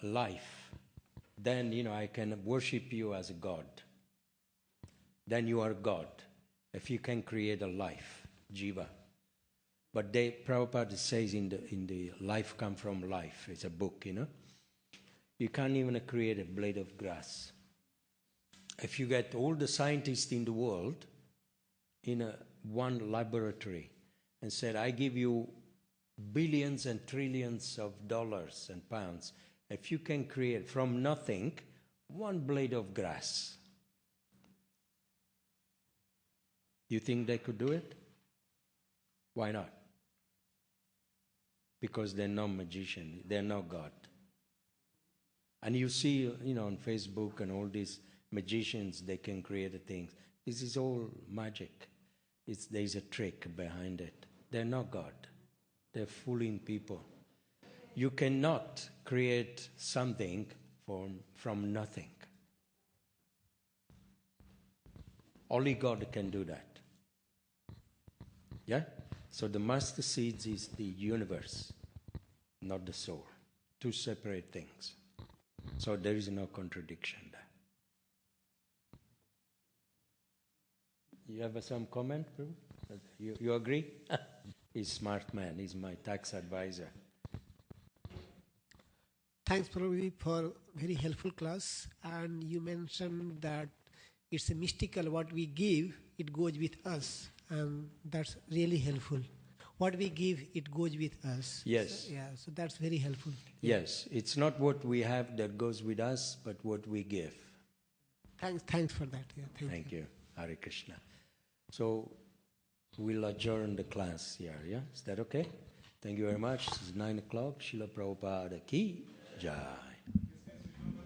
life, then, I can worship you as a God. Then you are God, if you can create a life, jiva. But Prabhupada says in the Life Come From Life, it's a book, You can't even create a blade of grass. If you get all the scientists in the world in one laboratory and said, I give you billions and trillions of dollars and pounds, if you can create from nothing one blade of grass, you think they could do it? Why not? Because they're not magician, they're not God. And you see, on Facebook and all these magicians, they can create things. This is all magic. There's a trick behind it. They're not God. They're fooling people. You cannot create something from nothing. Only God can do that. Yeah? So the master seeds is the universe, not the soul. Two separate things. So there is no contradiction there. You have some comment, Prabhu? You agree? He's a smart man. He's my tax advisor. Thanks, Prabhu, for very helpful class. And you mentioned that it's a mystical. What we give, it goes with us. And that's really helpful. What we give, it goes with us. Yes. So that's very helpful. Yes, it's not what we have that goes with us, but what we give. Thanks for that. Yeah, thank you. Hare Krishna. So we'll adjourn the class here, yeah? Is that okay? Thank you very much. It's 9 o'clock. Srila Prabhupada ki jai.